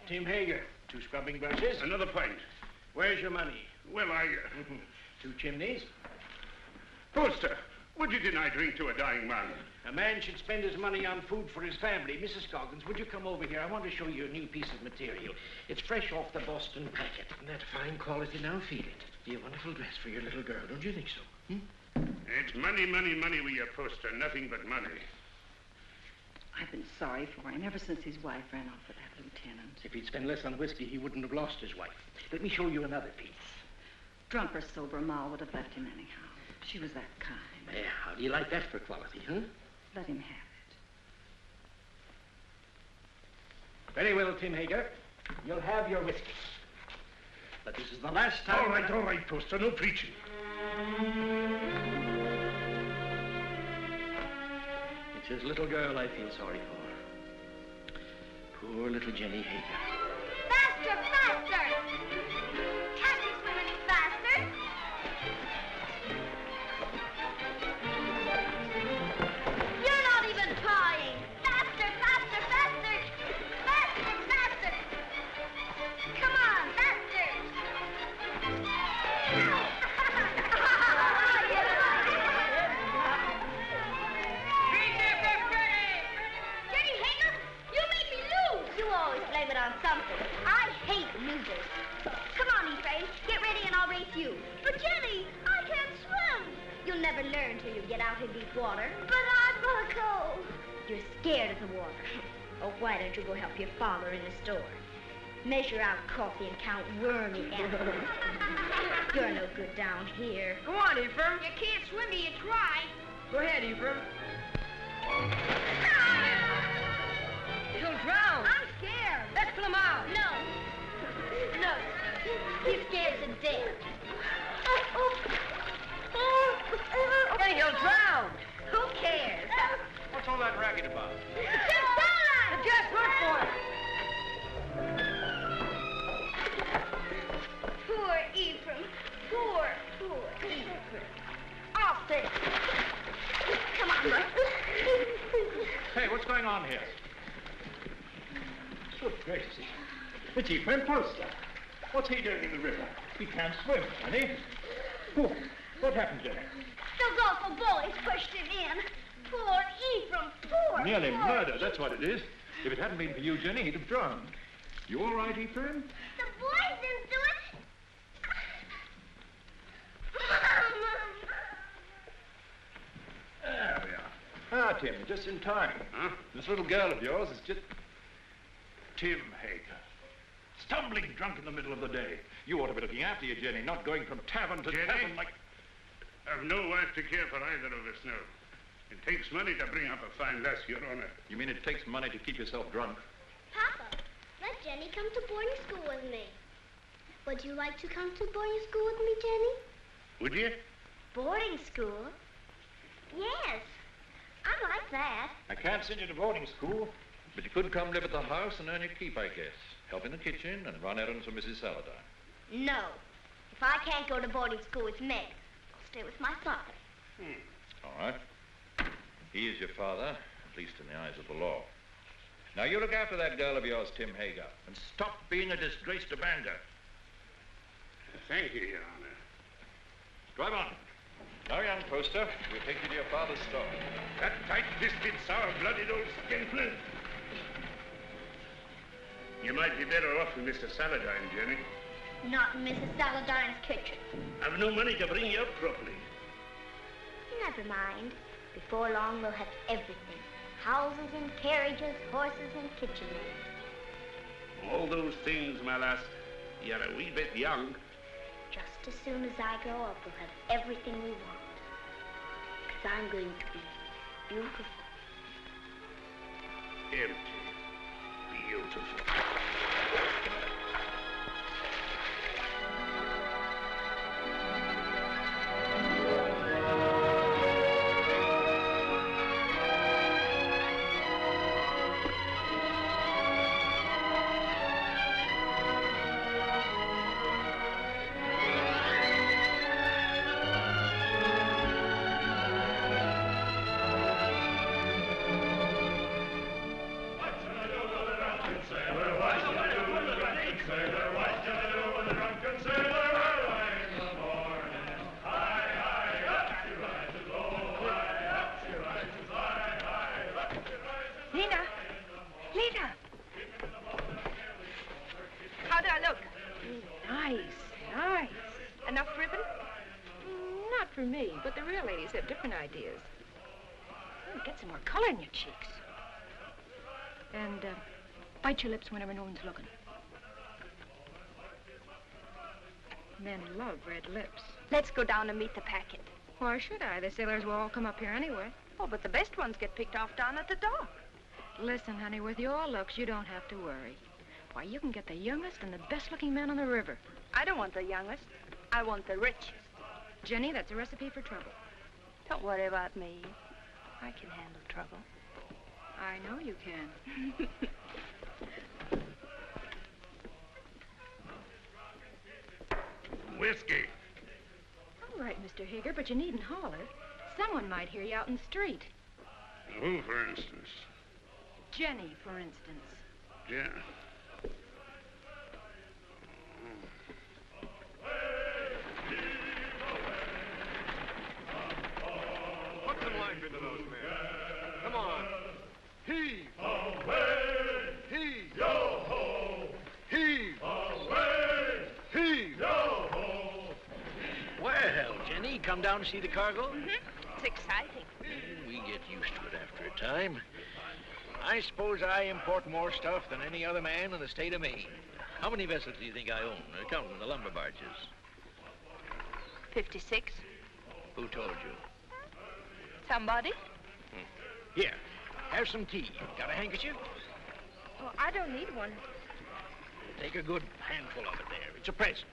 Tim Hager. 2 scrubbing brushes. Another pint. Where's your money? Well, 2 chimneys. Poster, would you deny drink to a dying man? A man should spend his money on food for his family. Mrs. Goggins, would you come over here? I want to show you a new piece of material. It's fresh off the Boston packet. And that fine quality. Now feel it. Be a wonderful dress for your little girl, don't you think so? It's money, money, money with your Poster. Nothing but money. I've been sorry for him ever since his wife ran off with that lieutenant. If he'd spent less on whiskey, he wouldn't have lost his wife. Let me show you another piece. Drunk or sober, Ma would have left him anyhow. She was that kind. Yeah, how do you like that for quality, huh? Let him have it. Very well, Tim Hager. You'll have your whiskey. But this is the last time... All right, Poster. No preaching. It's his little girl I feel sorry for. Poor little Jenny Hager. Faster, faster! Can't you swim any faster? You're not even trying. Faster, faster, faster! Faster, faster! Come on, faster! Jenny Hager, you made me lose! You always blame it on something. I hate losers. Come on, Ephraim. Get ready and I'll race you. But Jenny, I can't swim. You'll never learn till you get out in deep water. But I'm gonna go. You're scared of the water. Oh, why don't you go help your father in the store? Measure out coffee and count wormy animals. You're no good down here. Go on, Ephraim. You can't swim till you try. Go ahead, Ephraim. He'll drown. I'm scared. Let's pull him out. No. No. He's scared to death. Hey, he'll drown. Who cares? What's all that racket about? The just look for it. Poor Ephraim. Poor Ephraim. Off it. Come on. Hey, what's going on here? Good gracious. It's Ephraim Poster. What's he doing in the river? He can't swim, can he? Oh, what happened to him? Those awful boys pushed him in. Poor Ephraim. Poor. Nearly murder, that's what it is. If it hadn't been for you, Jenny, he'd have drowned. You all right, Ephraim? The boys didn't do it. There we are. Ah, Tim, just in time. Huh? This little girl of yours is just... Tim Hager. Stumbling drunk in the middle of the day. You ought to be looking after you, Jenny, not going from tavern to Jenny? tavern like... I've no wife to care for either of us now. It takes money to bring up a fine lass, Your Honor. You mean it takes money to keep yourself drunk? Papa, let Jenny come to boarding school with me. Would you like to come to boarding school with me, Jenny? Would you? Boarding school? Yes. I'd like that. I can't send you to boarding school, but you could come live at the house and earn your keep, I guess. Help in the kitchen and run errands for Mrs. Saladine. No. If I can't go to boarding school with Meg, I'll stay with my father. All right. He is your father, at least in the eyes of the law. Now, you look after that girl of yours, Tim Hager, and stop being a disgrace to Bangor. Thank you, Your Honor. Drive on. Now, young Poster, we'll take you to your father's store. That tight-fisted, sour-blooded old skinflint. You might be better off with Mr. Saladine, Jenny. Not in Mrs. Saladine's kitchen. I've no money to bring you up properly. Never mind. Before long, we'll have everything. Houses and carriages, horses and kitchen maids. All those things, my lass, you're a wee bit young. Just as soon as I grow up, we'll have everything we want. Because I'm going to be beautiful. Empty. Beautiful. ladies have different ideas. Oh, get some more color in your cheeks. And bite your lips whenever no one's looking. Men love red lips. Let's go down and meet the packet. Why should I? The sailors will all come up here anyway. Oh, but the best ones get picked off down at the dock. Listen, honey, with your looks, you don't have to worry. Why, you can get the youngest and the best-looking man on the river. I don't want the youngest. I want the richest. Jenny, that's a recipe for trouble. Don't worry about me. I can handle trouble. I know you can. Whiskey. All right, Mr. Hager, but you needn't holler. Someone might hear you out in the street. Who, for instance? Jenny, for instance. Yeah. Put some life into those men. Come on. Heave. Away. Heave. Yo-ho. Heave. Away. Heave. Yo-ho. Well, Jenny, come down to see the cargo? It's exciting. We get used to it after a time. I suppose I import more stuff than any other man in the state of Maine. How many vessels do you think I own, counting the lumber barges? 56. Who told you? Somebody? Here, have some tea. Got a handkerchief? Oh, I don't need one. Take a good handful of it there. It's a present.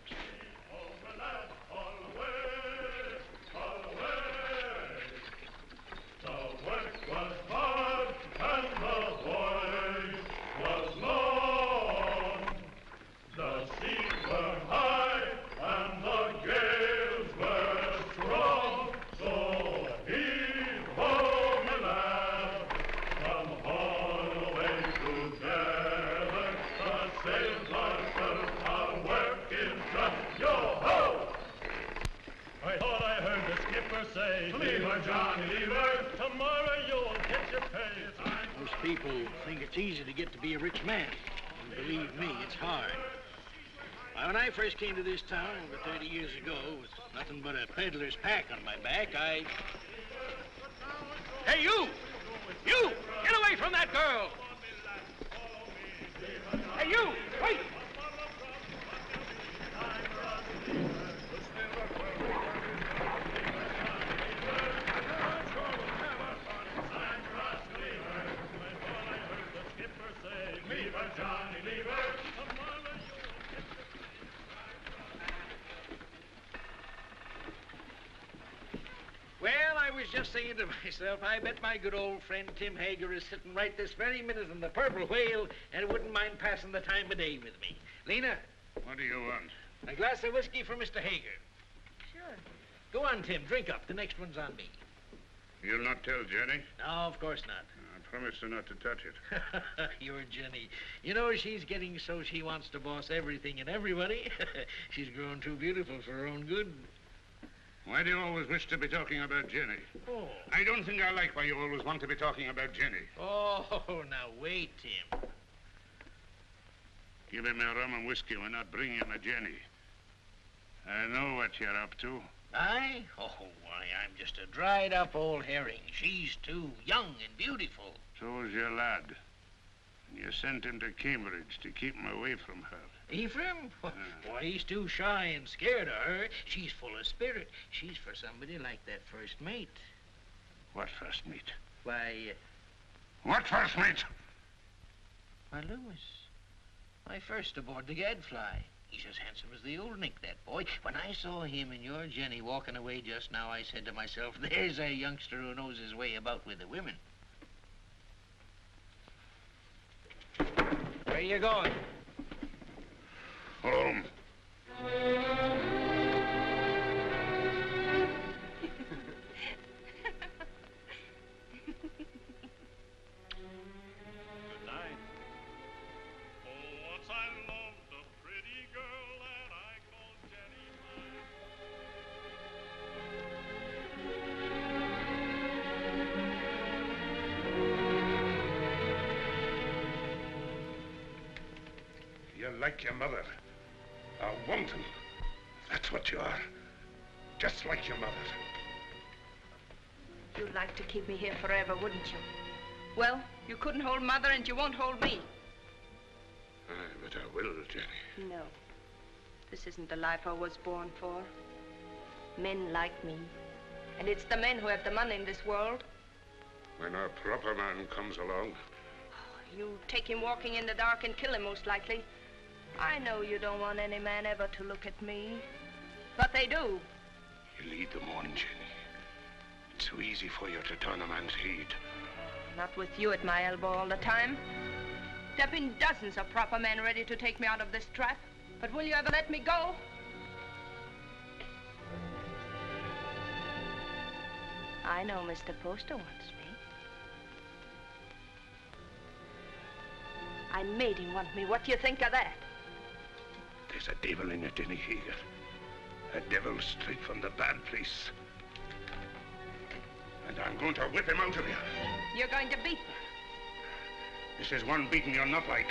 The work was hard and the voyage was long. The seas were high and the gales were strong. So heave ho, my lad, come on away together. The sails are set, our work is done. Yo ho! I thought I heard the skipper say, Lever, Johnny, lever, tomorrow you'll get your pay. Most people think it's easy to get to be a rich man. And believe me, it's hard. Why, when I first came to this town over 30 years ago, with nothing but a peddler's pack on my back, Hey, you! You! Get away from that girl! Hey, you! Wait! Well, I was just saying to myself, I bet my good old friend Tim Hager is sitting right this very minute in the Purple Whale and wouldn't mind passing the time of day with me. Lena, What do you want? a glass of whiskey for Mr. Hager. Sure. Go on, Tim, drink up. The next one's on me. You'll not tell Jenny? No, of course not. I promise her not to touch it. You're Jenny. You know, she's getting so she wants to boss everything and everybody. She's grown too beautiful for her own good. Why do you always wish to be talking about Jenny? Oh. I don't think I like why you always want to be talking about Jenny. Oh, now wait, Tim. Give him a rum and whiskey. We're not bringing him a Jenny. I know what you're up to. I? Oh, why, I'm just a dried-up old herring. She's too young and beautiful. So's your lad. And you sent him to Cambridge to keep him away from her. Ephraim? Why, he's too shy and scared of her. She's full of spirit. She's for somebody like that first mate. What first mate? Why, What first mate? why, Lewis. Why, first aboard the Gadfly. He's as handsome as the old Nick, that boy. When I saw him and your Jenny walking away just now, I said to myself, there's a youngster who knows his way about with the women. Where you going? Home. Good night. Oh, once I loved a pretty girl that I called Jenny mine. You're like your mother. A wanton. That's what you are. Just like your mother. You'd like to keep me here forever, wouldn't you? Well, you couldn't hold Mother and you won't hold me. Aye, but I will, Jenny. No. This isn't the life I was born for. Men like me. And it's the men who have the money in this world. When a proper man comes along. You take him walking in the dark and kill him, most likely. I know you don't want any man ever to look at me. But they do. You lead them on, Jenny. It's so easy for you to turn a man's head. Not with you at my elbow all the time. There have been dozens of proper men ready to take me out of this trap. But will you ever let me go? I know Mr. Poster wants me. I made him want me. What do you think of that? There's a devil in you, Jenny Hager. A devil straight from the bad place. And I'm going to whip him out of you. You're going to beat me. This is one beating you're not like.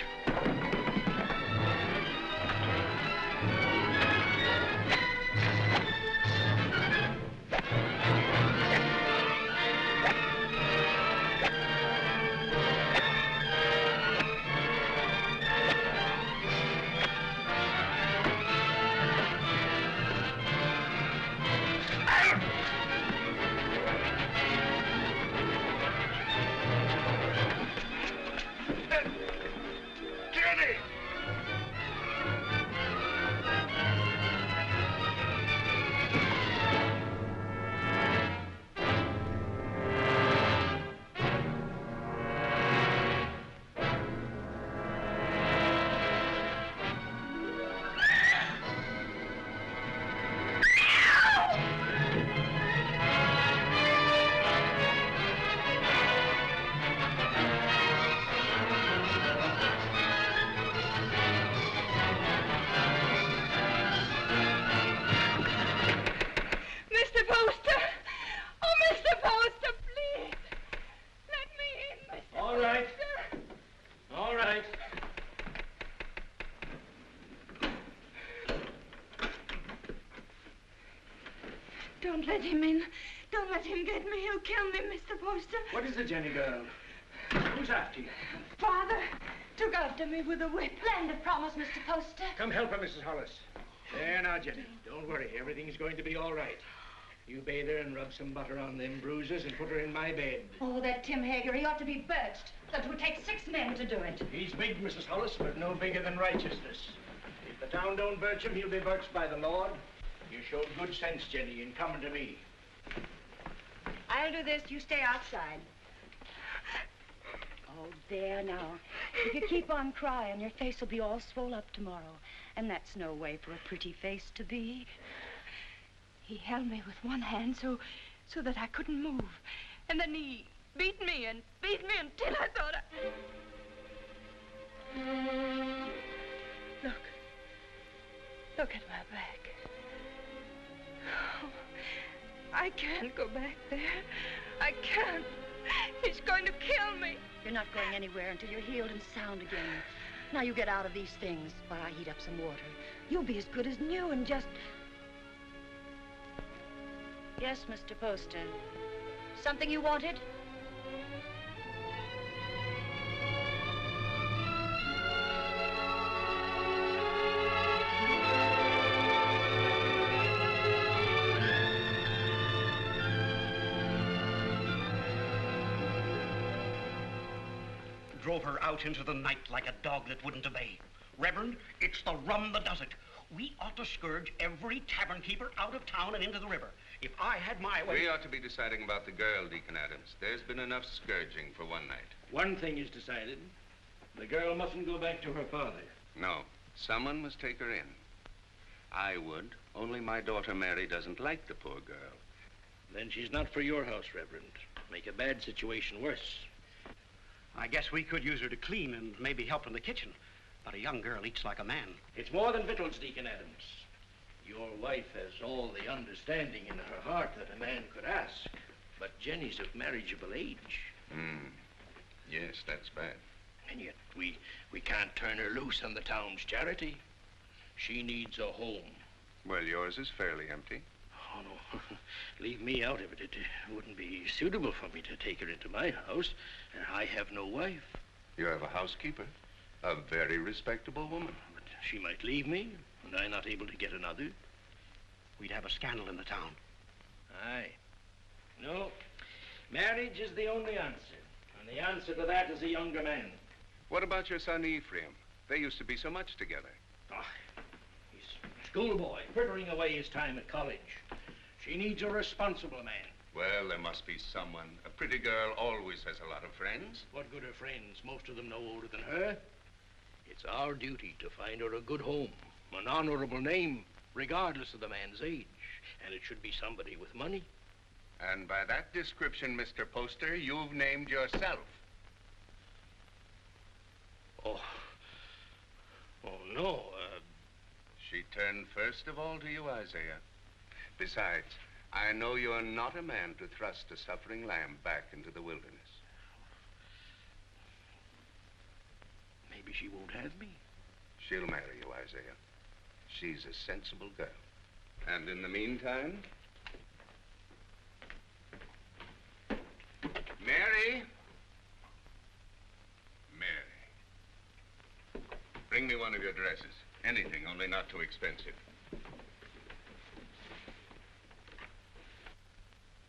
Don't let him in. Don't let him get me. He'll kill me, Mr. Poster. What is it, Jenny girl? Who's after you? Father took after me with a whip. Land of promise, Mr. Poster. Come help her, Mrs. Hollis. There now, Jenny. Don't worry. Everything's going to be all right. You bathe her and rub some butter on them bruises and put her in my bed. Oh, that Tim Hager, he ought to be birched. That would take 6 men to do it. He's big, Mrs. Hollis, but no bigger than righteousness. If the town don't birch him, he'll be birched by the Lord. You showed good sense, Jenny, in coming to me. I'll do this. You stay outside. Oh, there now. If you keep on crying, your face will be all swole up tomorrow. And that's no way for a pretty face to be. He held me with one hand so that I couldn't move. And then he beat me until I thought Look at my back. Oh, I can't go back there. I can't. He's going to kill me. You're not going anywhere until you're healed and sound again. Now you get out of these things while I heat up some water. You'll be as good as new and just... Yes, Mr. Poster. Something you wanted? Drove her out into the night like a dog that wouldn't obey. Reverend, it's the rum that does it. We ought to scourge every tavern keeper out of town and into the river. If I had my way... We ought to be deciding about the girl, Deacon Adams. There's been enough scourging for one night. One thing is decided. The girl mustn't go back to her father. No. Someone must take her in. I would, only my daughter Mary doesn't like the poor girl. Then she's not for your house, Reverend. Make a bad situation worse. I guess we could use her to clean and maybe help in the kitchen. But a young girl eats like a man. It's more than victuals, Deacon Adams. Your wife has all the understanding in her heart that a man could ask. But Jenny's of marriageable age. Yes, that's bad. And yet we can't turn her loose on the town's charity. She needs a home. Well, yours is fairly empty. Oh, no. leave me out of it. It wouldn't be suitable for me to take her into my house. I have no wife. You have a housekeeper, a very respectable woman. But she might leave me, and I not able to get another. We'd have a scandal in the town. Aye. No, marriage is the only answer. And the answer to that is a younger man. What about your son Ephraim? They used to be so much together. Ah, he's a schoolboy, frittering away his time at college. She needs a responsible man. Well, there must be someone. A pretty girl always has a lot of friends. What good are friends? Most of them no older than her. It's our duty to find her a good home, an honorable name, regardless of the man's age. And it should be somebody with money. And by that description, Mr. Poster, you've named yourself. Oh, no. She turned first of all to you, Isaiah. Besides, I know you're not a man to thrust a suffering lamb back into the wilderness. Maybe she won't have me. She'll marry you, Isaiah. She's a sensible girl. And in the meantime... Mary? Mary. Bring me one of your dresses. Anything, only not too expensive.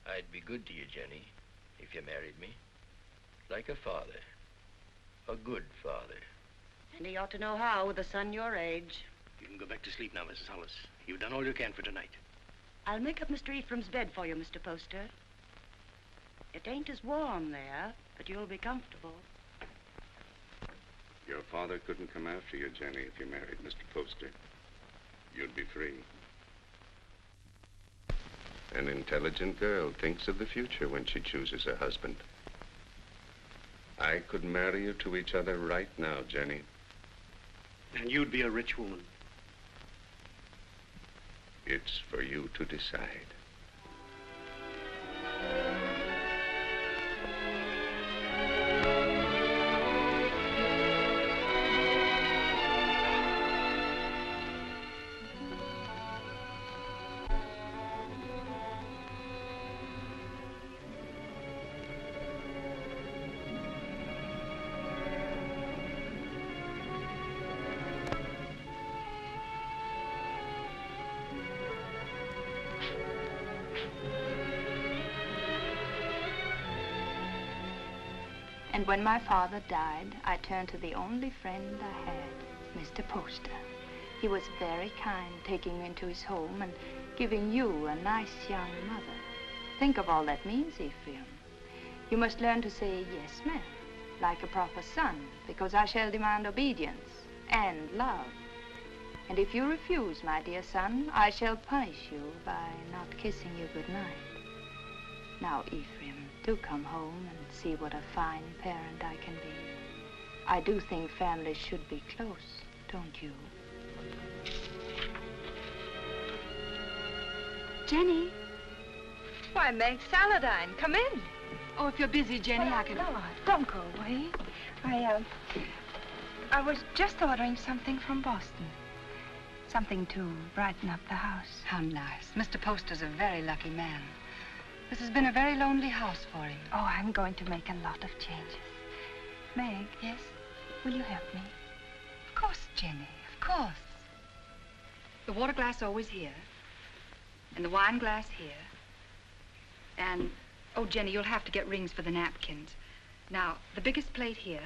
I'd be good to you, Jenny, if you married me. Like a father. A good father. And he ought to know how with a son your age. You can go back to sleep now, Mrs. Hollis. You've done all you can for tonight. I'll make up Mr. Ephraim's bed for you, Mr. Poster. It ain't as warm there, but you'll be comfortable. Your father couldn't come after you, Jenny, if you married Mr. Poster. You'd be free. An intelligent girl thinks of the future when she chooses a husband. I could marry you to each other right now, Jenny. And you'd be a rich woman. It's for you to decide. And when my father died, I turned to the only friend I had, Mr. Poster. He was very kind, taking me into his home and giving you a nice young mother. Think of all that means, Ephraim. You must learn to say yes, ma'am, like a proper son, because I shall demand obedience and love. And if you refuse, my dear son, I shall punish you by not kissing you goodnight. Now, Ephraim, do come home and see what a fine parent I can be. I do think families should be close, don't you? Jenny. Why, Meg Saladine, come in. Oh, if you're busy, Jenny, I can... No, don't go away. I was just ordering something from Boston. Something to brighten up the house. How nice. Mr. Poster's a very lucky man. This has been a very lonely house for him. Oh, I'm going to make a lot of changes. Meg. Yes? Will you help me? Of course, Jenny, of course. The water glass always here. And the wine glass here. And, oh, Jenny, you'll have to get rings for the napkins. Now, the biggest plate here.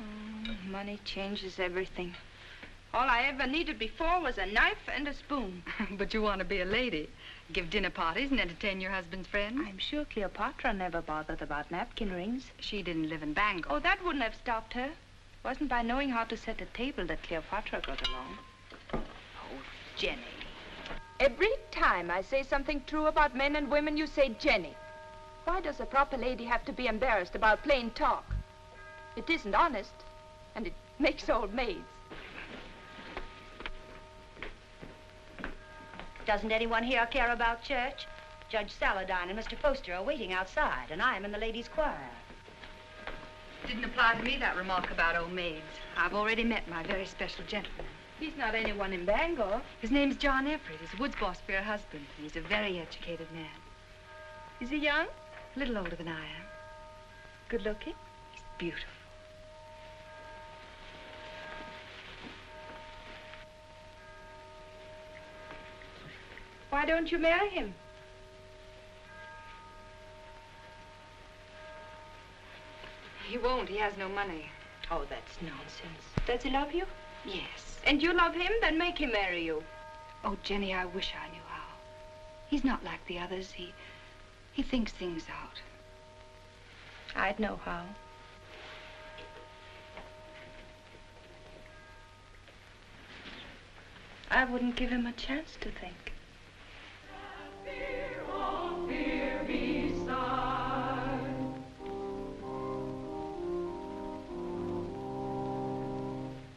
Oh, money changes everything. All I ever needed before was a knife and a spoon. But you want to be a lady. Give dinner parties and entertain your husband's friends. I'm sure Cleopatra never bothered about napkin rings. She didn't live in Bangor. Oh, that wouldn't have stopped her. It wasn't by knowing how to set a table that Cleopatra got along. Oh, Jenny. Every time I say something true about men and women, you say Jenny. Why does a proper lady have to be embarrassed about plain talk? It isn't honest, and it makes old maids. Doesn't anyone here care about church? Judge Saladine and Mr. Poster are waiting outside, and I'm in the ladies' choir. Didn't apply to me, that remark about old maids. I've already met my very special gentleman. He's not anyone in Bangor. His name's John Everett. He's Wood's boss for your husband. And he's a very educated man. Is he young? A little older than I am. Good looking? He's beautiful. Why don't you marry him? He won't. He has no money. Oh, that's nonsense. Does he love you? Yes. And you love him? Then make him marry you. Oh, Jenny, I wish I knew how. He's not like the others. He thinks things out. I'd know how. I wouldn't give him a chance to think.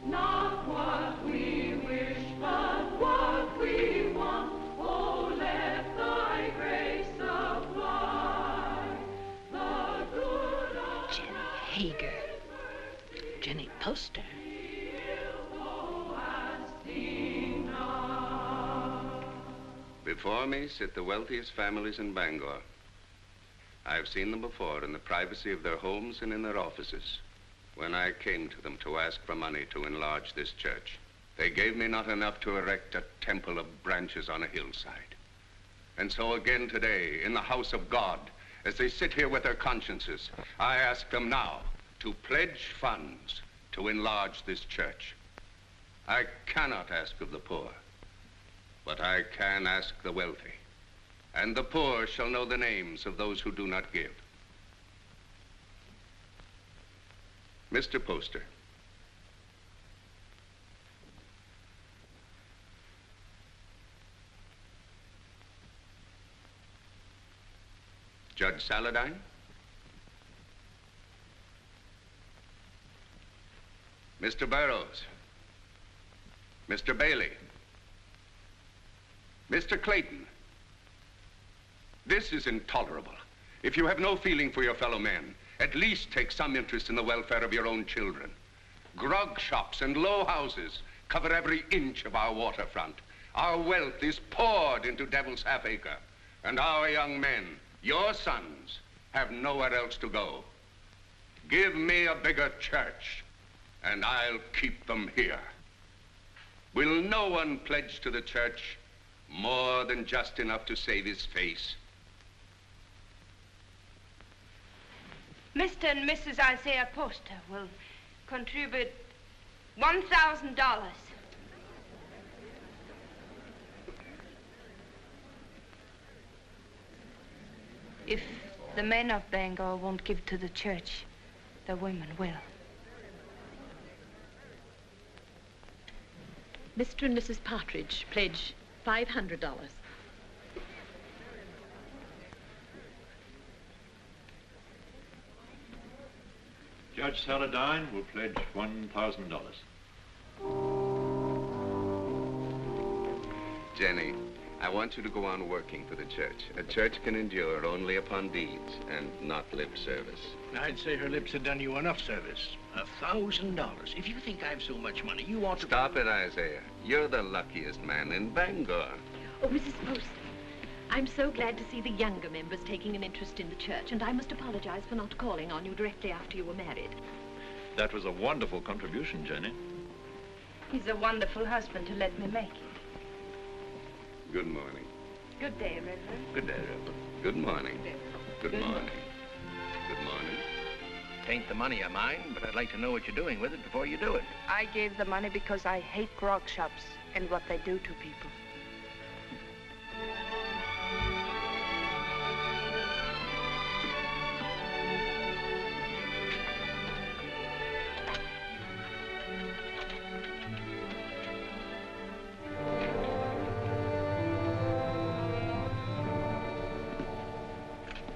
Not what we wish, but what we want. Oh, let thy grace supply the good of Jenny Hager. Jenny Poster. Before me sit the wealthiest families in Bangor. I've seen them before in the privacy of their homes and in their offices. When I came to them to ask for money to enlarge this church, they gave me not enough to erect a temple of branches on a hillside. And so again today, in the house of God, as they sit here with their consciences, I ask them now to pledge funds to enlarge this church. I cannot ask of the poor, but I can ask the wealthy. And the poor shall know the names of those who do not give. Mr. Poster. Judge Saladine. Mr. Burroughs. Mr. Bailey. Mr. Clayton. This is intolerable. If you have no feeling for your fellow men, at least take some interest in the welfare of your own children. Grog shops and low houses cover every inch of our waterfront. Our wealth is poured into Devil's Half-Acre. And our young men, your sons, have nowhere else to go. Give me a bigger church, and I'll keep them here. Will no one pledge to the church more than just enough to save his face? Mr. and Mrs. Isaiah Poster will contribute $1,000. If the men of Bangor won't give to the church, the women will. Mr. and Mrs. Partridge pledge $500. Judge Saladine will pledge $1,000. Jenny, I want you to go on working for the church. A church can endure only upon deeds and not lip service. I'd say her lips had done you enough service. $1,000. If you think I've so much money, you ought to... Stop it, Isaiah. You're the luckiest man in Bangor. Oh, Mrs. Poster, I'm so glad to see the younger members taking an interest in the church, and I must apologize for not calling on you directly after you were married. That was a wonderful contribution, Jenny. He's a wonderful husband to let me make it. Good morning. Good day, Reverend. Good day, Reverend. Good morning. Good Good morning. Good morning. Tain't the money of mine, but I'd like to know what you're doing with it before you do it. I gave the money because I hate grog shops and what they do to people.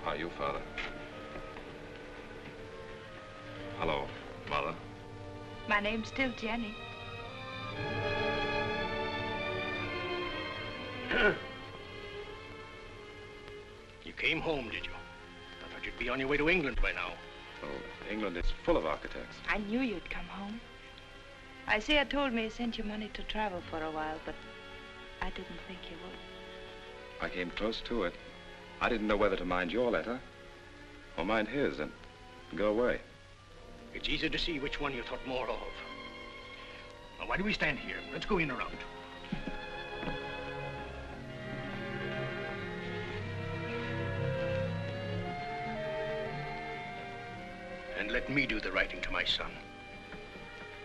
How are you, Father? Hello, Mother. My name's still Jenny. You came home, did you? I thought you'd be on your way to England by now. Oh, England is full of architects. I knew you'd come home. Isaiah told me he sent you money to travel for a while, but I didn't think you would. I came close to it. I didn't know whether to mind your letter or mind his and go away. It's easy to see which one you thought more of. Now, why do we stand here? Let's go in around. And let me do the writing to my son.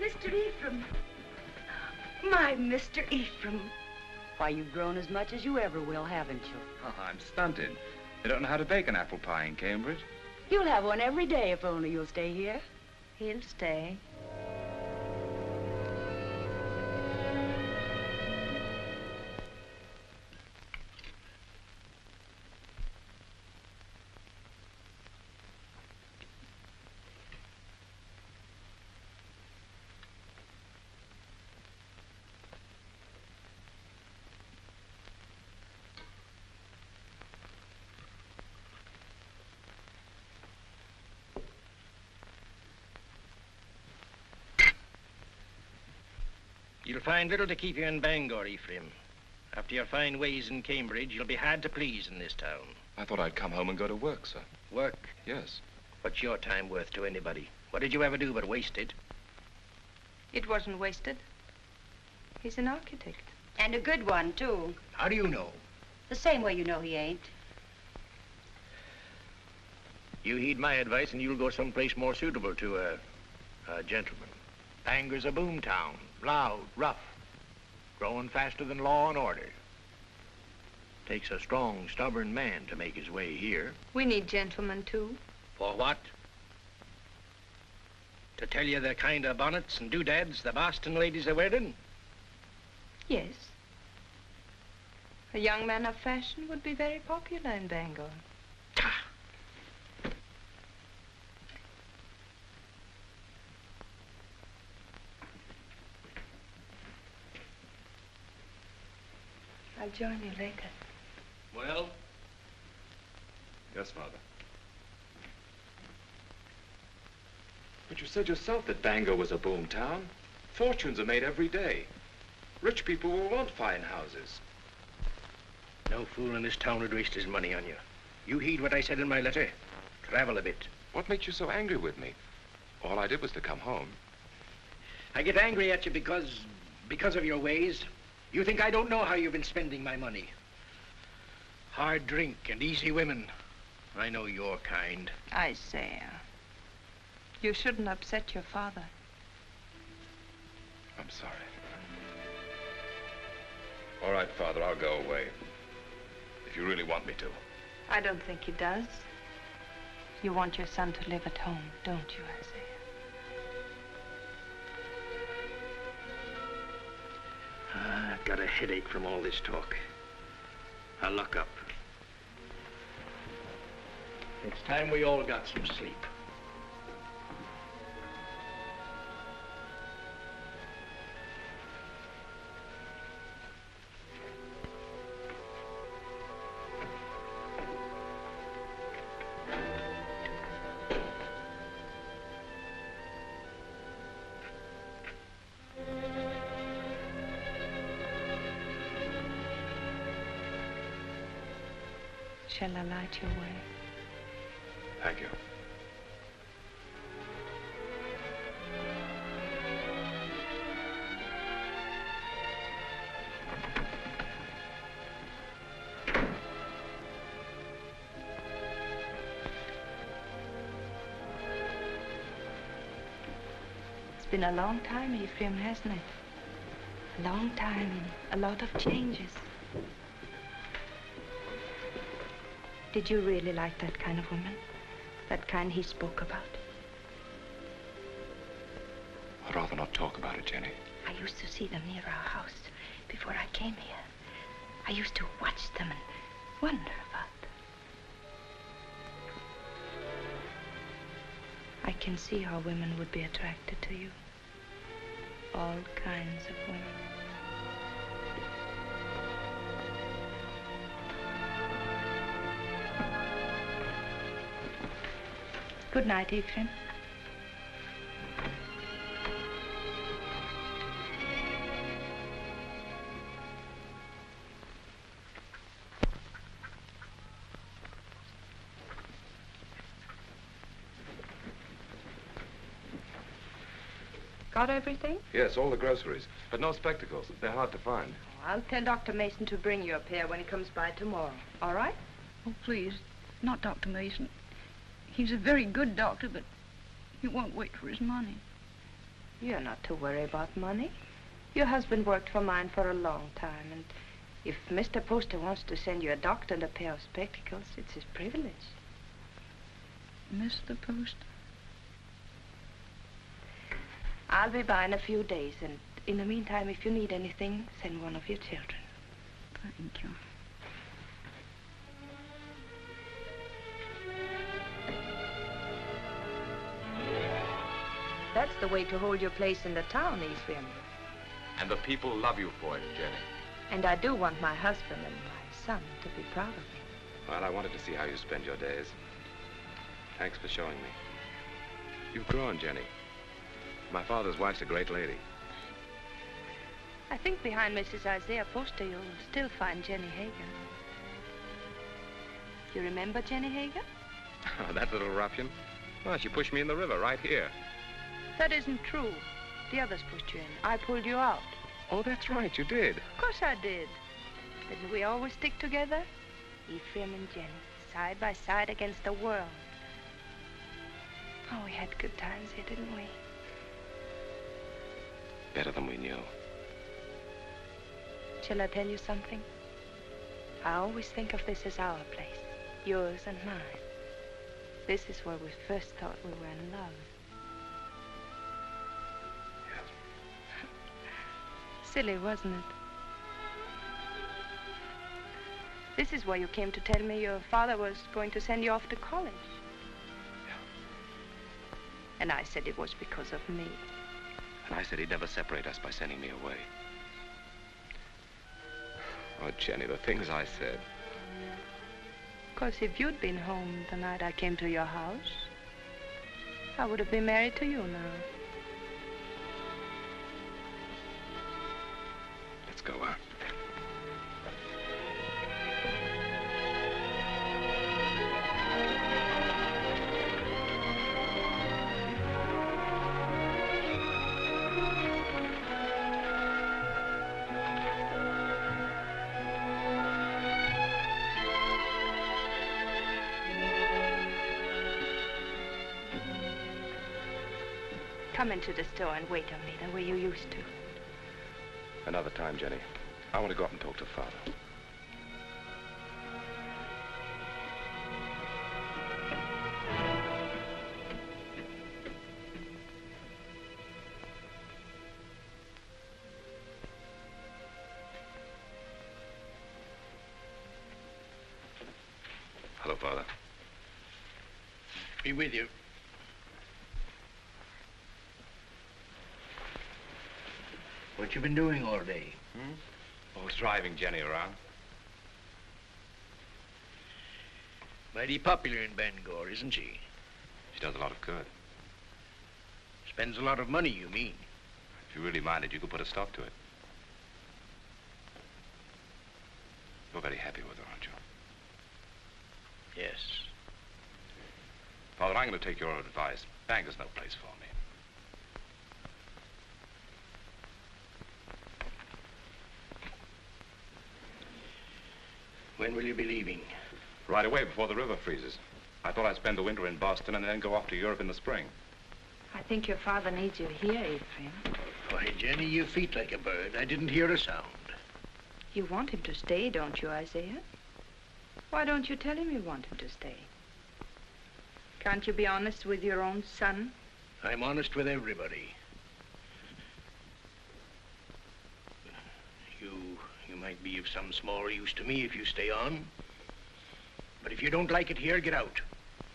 Mr. Ephraim. My Mr. Ephraim. Why, you've grown as much as you ever will, haven't you? Oh, I'm stunted. You don't know how to bake an apple pie in Cambridge. You'll have one every day if only you'll stay here. He'll stay. You'll find little to keep you in Bangor, Ephraim. After your fine ways in Cambridge, you'll be hard to please in this town. I thought I'd come home and go to work, sir. Work? Yes. What's your time worth to anybody? What did you ever do but waste it? It wasn't wasted. He's an architect. And a good one, too. How do you know? The same way you know he ain't. You heed my advice and you'll go someplace more suitable to a gentleman. Bangor's a boom town. Loud, rough, growing faster than law and order. Takes a strong, stubborn man to make his way here. We need gentlemen, too. For what? To tell you the kind of bonnets and doodads the Boston ladies are wearing? Yes. A young man of fashion would be very popular in Bangor. I'll join you later. Well? Yes, Father. But you said yourself that Bangor was a boom town. Fortunes are made every day. Rich people will want fine houses. No fool in this town would waste his money on you. You heed what I said in my letter. Travel a bit. What makes you so angry with me? All I did was to come home. I get angry at you because of your ways. You think I don't know how you've been spending my money. Hard drink and easy women. I know your kind. Isaiah, you shouldn't upset your father. I'm sorry. All right, Father, I'll go away. If you really want me to. I don't think he does. You want your son to live at home, don't you, Isaiah? I've got a headache from all this talk. I'll lock up. It's time we all got some sleep. Shall I light your way? Thank you. It's been a long time, Ephraim, hasn't it? A long time, a lot of changes. Did you really like that kind of woman? That kind he spoke about? I'd rather not talk about it, Jenny. I used to see them near our house before I came here. I used to watch them and wonder about them. I can see how women would be attracted to you. All kinds of women. Good night, Ephraim. got everything? Yes, all the groceries. But no spectacles. They're hard to find. I'll tell Dr. Mason to bring you a pair when he comes by tomorrow. All right? Oh, please, not Dr. Mason. He's a very good doctor, but he won't wait for his money. You're not to worry about money. Your husband worked for mine for a long time, and if Mr. Poster wants to send you a doctor and a pair of spectacles, it's his privilege. Mr. Poster? I'll be by in a few days, and in the meantime, if you need anything, send one of your children. Thank you. That's the way to hold your place in the town, Ephraim. And the people love you for it, Jenny. And I do want my husband and my son to be proud of me. Well, I wanted to see how you spend your days. Thanks for showing me. You've grown, Jenny. My father's wife's a great lady. I think behind Mrs. Isaiah Poster, you'll still find Jenny Hager. You remember Jenny Hager? Oh, that little ruffian? Well, she pushed me in the river right here. That isn't true. The others pushed you in. I pulled you out. Oh, that's right, you did. Of course I did. Didn't we always stick together? Ephraim and Jenny, side by side against the world. Oh, we had good times here, didn't we? Better than we knew. Shall I tell you something? I always think of this as our place, yours and mine. This is where we first thought we were in love. Silly, wasn't it? This is why you came to tell me your father was going to send you off to college. And I said it was because of me. And I said he'd never separate us by sending me away. Oh, Jenny, the things I said. Of course, if you'd been home the night I came to your house, I would have been married to you now. Let's go out. Come into the store and wait on me the way you used to. Another time, Jenny. I want to go up and talk to Father. Hello, Father. Be with you. What you been doing all day? Oh, driving Jenny around. Mighty popular in Bangor, isn't she? She does a lot of good. Spends a lot of money, you mean? If you really minded, you could put a stop to it. You're very happy with her, aren't you? Yes. Father, I'm going to take your advice. Bangor's no place for me. When will you be leaving? Right away, before the river freezes. I thought I'd spend the winter in Boston and then go off to Europe in the spring. I think your father needs you here, Ephraim. Why, Jenny, you feet like a bird. I didn't hear a sound. You want him to stay, don't you, Isaiah? Why don't you tell him you want him to stay? Can't you be honest with your own son? I'm honest with everybody. You might be of some small use to me if you stay on. But if you don't like it here, get out.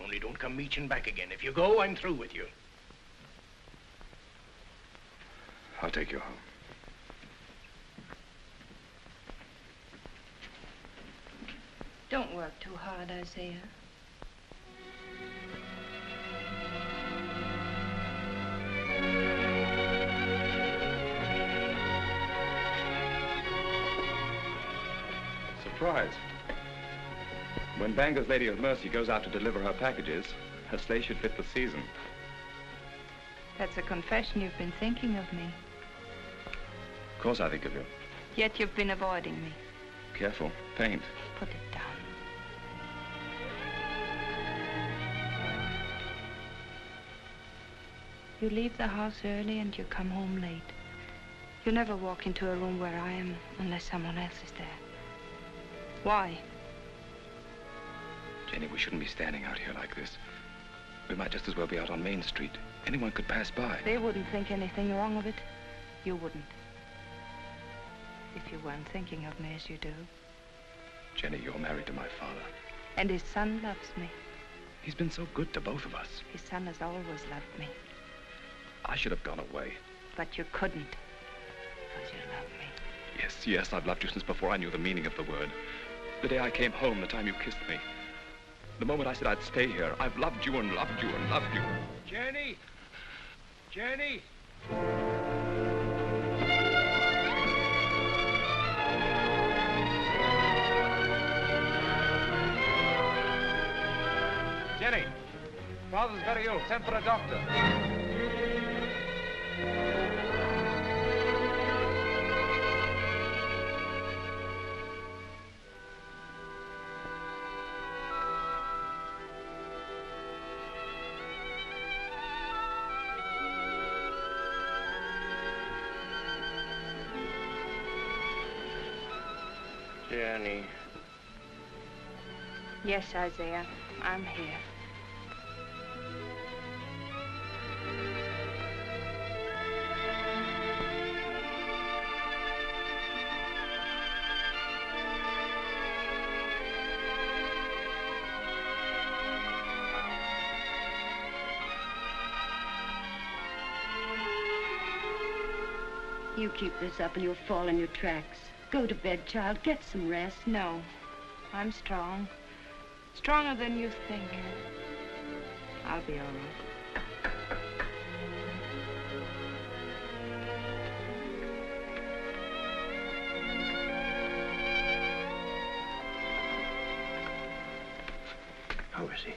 Only don't come meeching back again. If you go, I'm through with you. I'll take you home. Don't work too hard, Isaiah. Surprise. When Bangor's Lady of Mercy goes out to deliver her packages, her sleigh should fit the season. That's a confession you've been thinking of me. Of course I think of you. Yet you've been avoiding me. Careful. Paint. Put it down. You leave the house early and you come home late. You never walk into a room where I am unless someone else is there. Why? Jenny, we shouldn't be standing out here like this. We might just as well be out on Main Street. Anyone could pass by. They wouldn't think anything wrong of it. You wouldn't. If you weren't thinking of me as you do. Jenny, you're married to my father. And his son loves me. He's been so good to both of us. His son has always loved me. I should have gone away. But you couldn't. Because you love me. Yes, yes, I've loved you since before I knew the meaning of the word. The day I came home, the time you kissed me. The moment I said I'd stay here, I've loved you and loved you and loved you. Jenny! Jenny! Jenny! Father's very ill. Send for a doctor. Jenny. Yes, Isaiah, I'm here. You keep this up and you'll fall in your tracks. Go to bed, child. Get some rest. No, I'm strong. Stronger than you think. I'll be all right. How is he?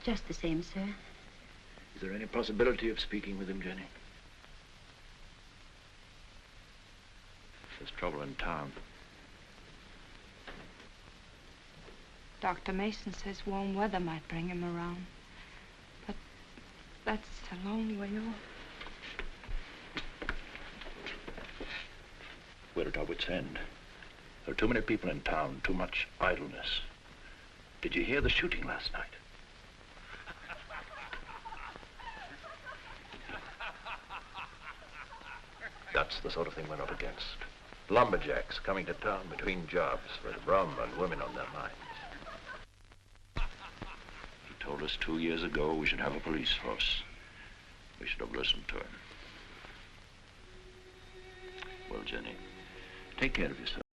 Just the same, sir. Is there any possibility of speaking with him, Jenny? There's trouble in town. Dr. Mason says warm weather might bring him around. But that's a long way off. We're at our wits' end. There are too many people in town, too much idleness. Did you hear the shooting last night? That's the sort of thing we're up against. Lumberjacks coming to town between jobs with rum and women on their minds. He told us 2 years ago we should have a police force. We should have listened to him. Well, Jenny, take care of yourself.